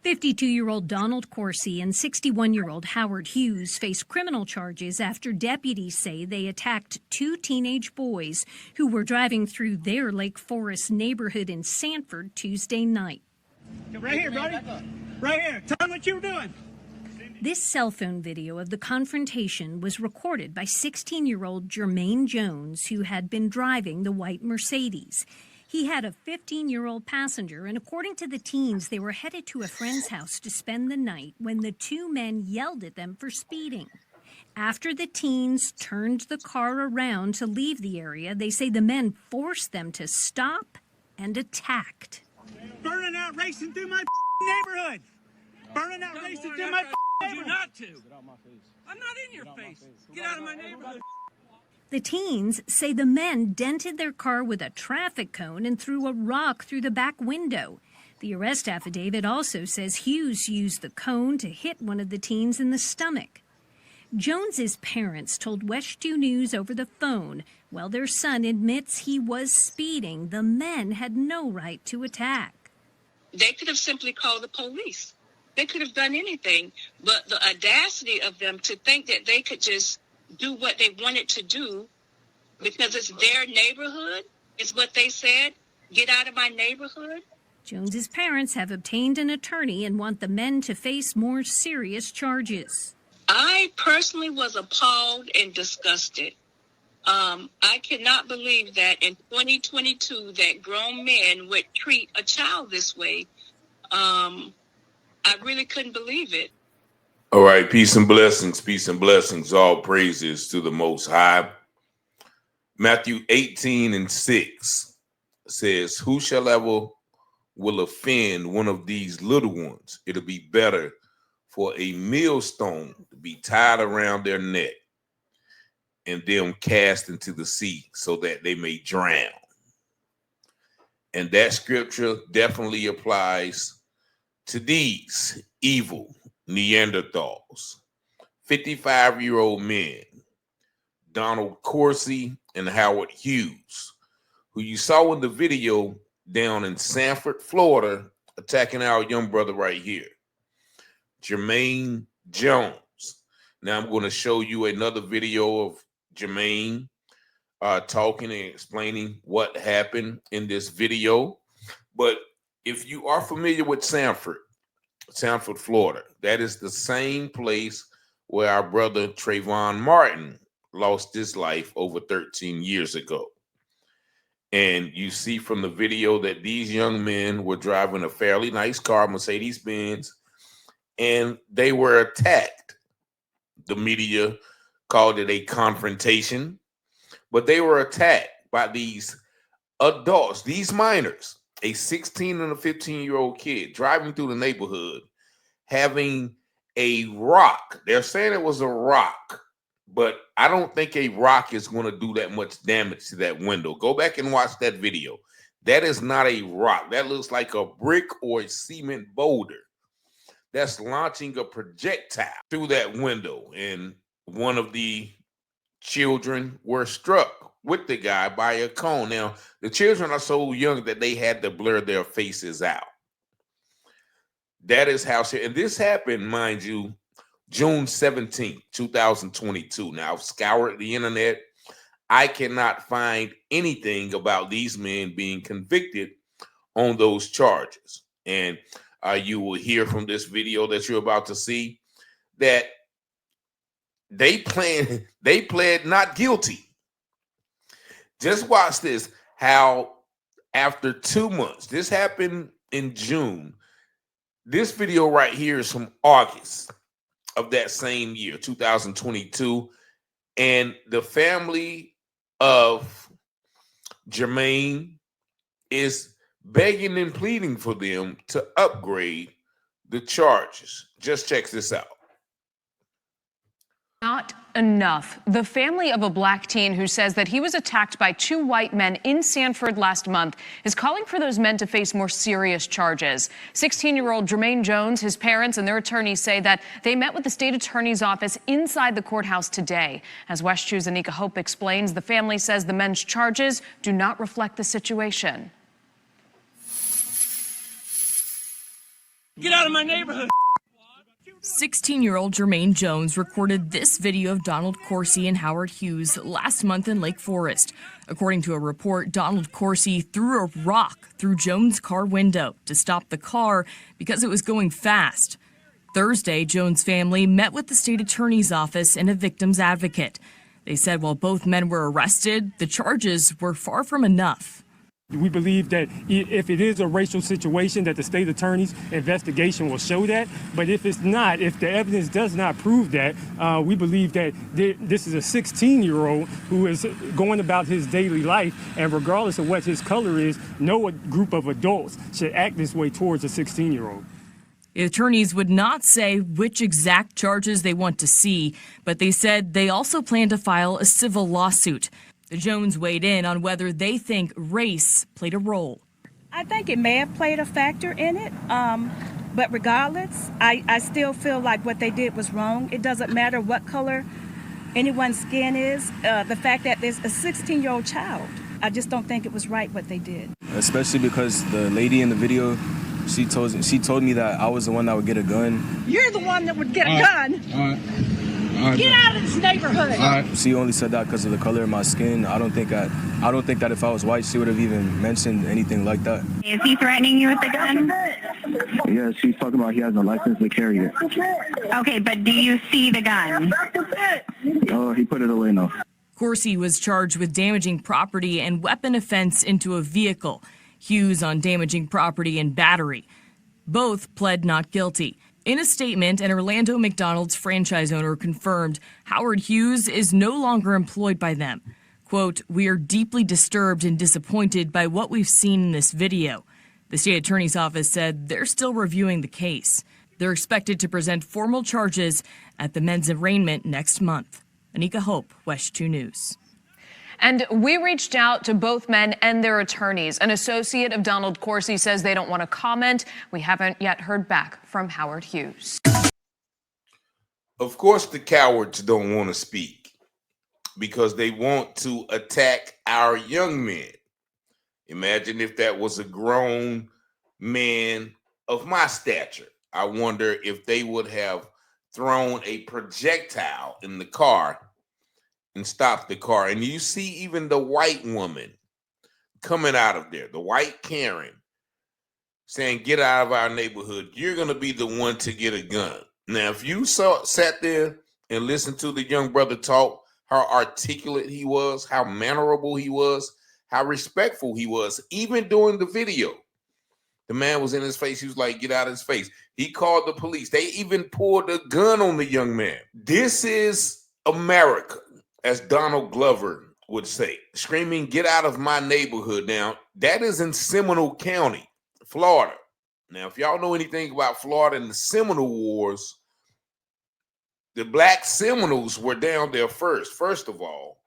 52-year-old Donald Corsi and 61-year-old Howard Hughes face criminal charges after deputies say they attacked two teenage boys who were driving through their Lake Forest neighborhood in Sanford Tuesday night. Right here, buddy. Right here. Tell them what you were doing. This cell phone video of the confrontation was recorded by 16-year-old Jermaine Jones, who had been driving the white Mercedes. He had a 15-year-old passenger, and according to the teens, they were headed to a friend's house to spend the night when the two men yelled at them for speeding. After the teens turned the car around to leave the area, they say the men forced them to stop and attacked. Burning out racing through my neighborhood. Burning out racing through my neighborhood. Not to. I'm not in your face. Get out of my neighborhood. The teens say the men dented their car with a traffic cone and threw a rock through the back window. The arrest affidavit also says Hughes used the cone to hit one of the teens in the stomach. Jones's parents told West 2 News over the phone, while their son admits he was speeding, the men had no right to attack. They could have simply called the police. They could have done anything, but the audacity of them to think that they could just do what they wanted to do because it's their neighborhood, is what they said. Get out of my neighborhood. Jones's parents have obtained an attorney and want the men to face more serious charges. I personally was appalled and disgusted. I cannot believe that in 2022 that grown men would treat a child this way. I really couldn't believe it. All right, peace and blessings, all praises to the Most High. Matthew 18:6 says, whosoever will offend one of these little ones, it'll be better for a millstone to be tied around their neck and them cast into the sea so that they may drown. And that scripture definitely applies to these evil Neanderthals, 55-year-old men, Donald Corsi and Howard Hughes, who you saw in the video down in Sanford, Florida, attacking our young brother right here, Jermaine Jones. Now I'm going to show you another video of Jermaine talking and explaining what happened in this video. But if you are familiar with Sanford, Florida, that is the same place where our brother Trayvon Martin lost his life over 13 years ago. And you see from the video that these young men were driving a fairly nice car, Mercedes-Benz, and they were attacked. The media called it a confrontation, but they were attacked by these adults, these minors, a 16 and a 15-year-old kid driving through the neighborhood, having a rock. They're saying it was a rock, but I don't think a rock is going to do that much damage to that window. Go back and watch that video. That is not a rock. That looks like a brick or a cement boulder that's launching a projectile through that window. And one of the children were struck with the guy by a cone. Now, the children are so young that they had to blur their faces out. That is how, and this happened, mind you, June 17th, 2022. Now, I've scoured the internet. I cannot find anything about these men being convicted on those charges. And you will hear from this video that you're about to see that they pled not guilty. Just watch this, how after 2 months, this happened in June. This video right here is from August of that same year, 2022. And the family of Jermaine is begging and pleading for them to upgrade the charges. Just check this out. Not enough. The family of a black teen who says that he was attacked by two white men in Sanford last month is calling for those men to face more serious charges. 16-year-old Jermaine Jones, his parents and their attorneys say that they met with the state attorney's office inside the courthouse today. As West 2's Anika Hope explains, the family says the men's charges do not reflect the situation. Get out of my neighborhood. 16-year-old Jermaine Jones recorded this video of Donald Corsi and Howard Hughes last month in Lake Forest. According to a report, Donald Corsi threw a rock through Jones' car window to stop the car because it was going fast. Thursday, Jones' family met with the state attorney's office and a victim's advocate. They said while both men were arrested, the charges were far from enough. We believe that if it is a racial situation, that the state attorney's investigation will show that. But if it's not, if the evidence does not prove that, we believe that this is a 16-year-old who is going about his daily life, and regardless of what his color is, no group of adults should act this way towards a 16-year-old. The attorneys would not say which exact charges they want to see, but they said they also plan to file a civil lawsuit. The Jones weighed in on whether they think race played a role. I think it may have played a factor in it, but regardless, I still feel like what they did was wrong. It doesn't matter what color anyone's skin is. The fact that there's a 16-year-old child, I just don't think it was right what they did. Especially because the lady in the video, she told me that I was the one that would get a gun. You're the one that would get a gun. Get out of this neighborhood. She only said that because of the color of my skin. I don't think that if I was white, she would have even mentioned anything like that. Is he threatening you with the gun? Yes, she's talking about he has a license to carry it. Okay, but do you see the gun? Oh, he put it away now. Corsi was charged with damaging property and weapon offense into a vehicle. Hughes on damaging property and battery. Both pled not guilty. In a statement, an Orlando McDonald's franchise owner confirmed Howard Hughes is no longer employed by them. Quote, "We are deeply disturbed and disappointed by what we've seen in this video." The state attorney's office said they're still reviewing the case. They're expected to present formal charges at the men's arraignment next month. Anika Hope, West 2 News. And we reached out to both men and their attorneys. An associate of Donald Corsi says they don't want to comment. We haven't yet heard back from Howard Hughes. Of course, the cowards don't want to speak because they want to attack our young men. Imagine if that was a grown man of my stature. I wonder if they would have thrown a projectile in the car and stopped the car. And you see even the white woman coming out of there, the white Karen, saying, "Get out of our neighborhood. You're going to be the one to get a gun." Now, if you sat there and listened to the young brother talk, how articulate he was, how mannerable he was, how respectful he was, even during the video. The man was in his face. He was like, "Get out of his face." He called the police. They even pulled a gun on the young man. This is America, as Donald Glover would say, screaming, "Get out of my neighborhood." Now, that is in Seminole County, Florida. Now, if y'all know anything about Florida and the Seminole Wars, the Black Seminoles were down there first of all.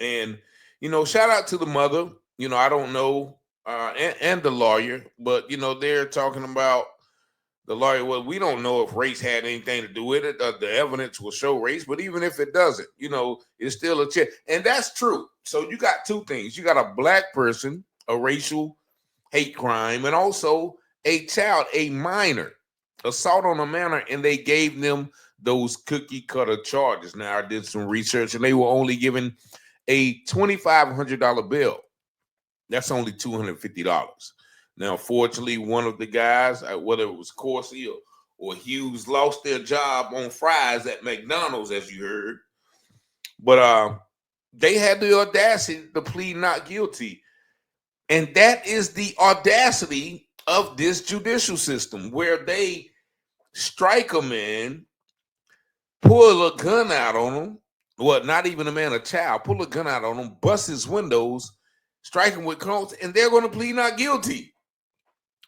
And, shout out to the mother. I don't know, and the lawyer, but, they're talking about the lawyer. Well, we don't know if race had anything to do with it. The evidence will show race, but even if it doesn't, it's still a check. And that's true. So you got two things. You got a black person, a racial hate crime, and also a child, a minor, assault on a minor, and they gave them those cookie cutter charges. Now, I did some research, and they were only given a $2,500 bill. That's only $250. Now, fortunately, one of the guys, whether it was Corsi or Hughes, lost their job on fries at McDonald's, as you heard. But they had the audacity to plead not guilty. And that is the audacity of this judicial system, where they strike a man, pull a gun out on him. Well, not even a man, a child, pull a gun out on him, bust his windows, strike him with cones, and they're going to plead not guilty.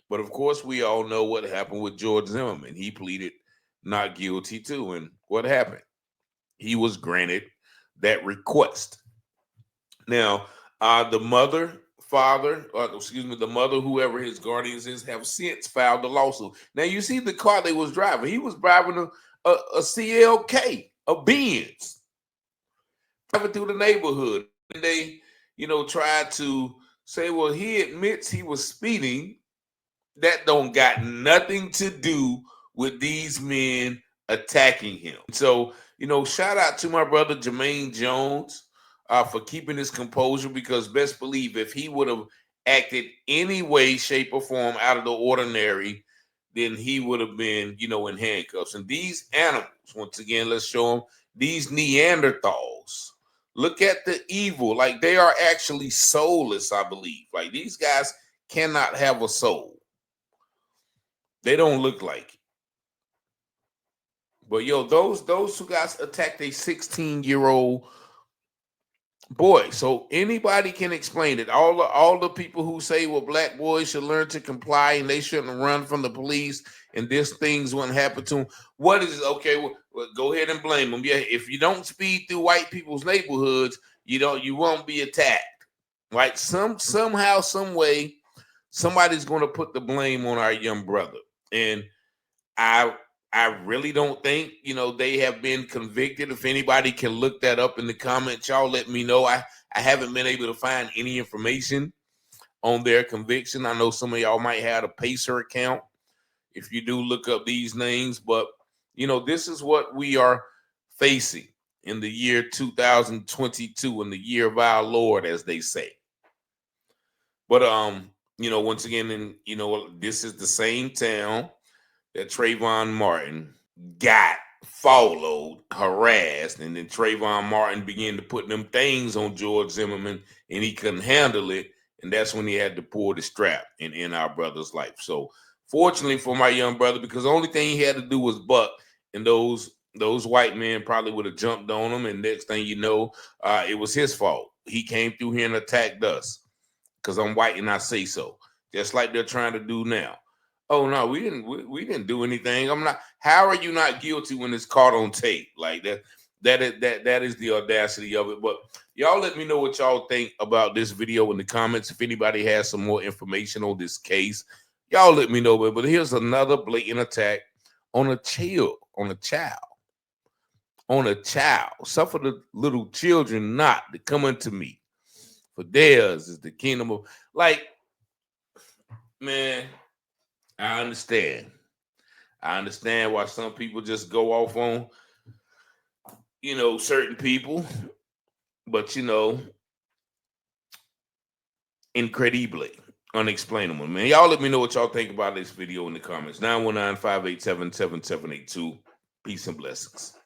But of course, we all know what happened with George Zimmerman. He pleaded not guilty too. And what happened? He was granted that request. Now, the mother, whoever his guardians is, have since filed the lawsuit. Now, you see the car they was driving. He was driving a CLK, a Benz, driving through the neighborhood. And they, tried to say, well, he admits he was speeding. That don't got nothing to do with these men attacking him. So, shout out to my brother Jermaine Jones for keeping his composure, because best believe if he would have acted any way, shape, or form out of the ordinary, then he would have been, in handcuffs. And these animals, once again, let's show them these Neanderthals. Look at the evil. Like, they are actually soulless, I believe. Like, these guys cannot have a soul. They don't look like it. But those two guys attacked a 16-year-old boy. So anybody can explain it. All the people who say, well, black boys should learn to comply and they shouldn't run from the police and this things wouldn't happen to them. What is it? Okay, well, go ahead and blame them. Yeah, if you don't speed through white people's neighborhoods, you won't be attacked. Right? Somehow, some way, somebody's going to put the blame on our young brother. And I really don't think, they have been convicted. If anybody can look that up in the comments, y'all let me know. I haven't been able to find any information on their conviction. I know some of y'all might have a Pacer account if you do look up these names, but this is what we are facing in the year 2022, in the year of our Lord, as they say. But once again, this is the same town that Trayvon Martin got followed, harassed, and then Trayvon Martin began to put them things on George Zimmerman, and he couldn't handle it, and that's when he had to pull the strap and end our brother's life. So fortunately for my young brother, because the only thing he had to do was buck, and those white men probably would have jumped on him, and next thing you know, it was his fault. He came through here and attacked us because I'm white and I say so, just like they're trying to do now. Oh no, we didn't do anything. I'm not. How are you not guilty when it's caught on tape like that? That is the audacity of it. But y'all let me know what y'all think about this video in the comments. If anybody has some more information on this case, y'all let me know. But here's another blatant attack on a child. Suffer the little children not to come unto me, for theirs is the kingdom of. Like, man, I understand why some people just go off on, certain people, but incredibly unexplainable, man. Y'all let me know what y'all think about this video in the comments. 919-587-7782. Peace and blessings.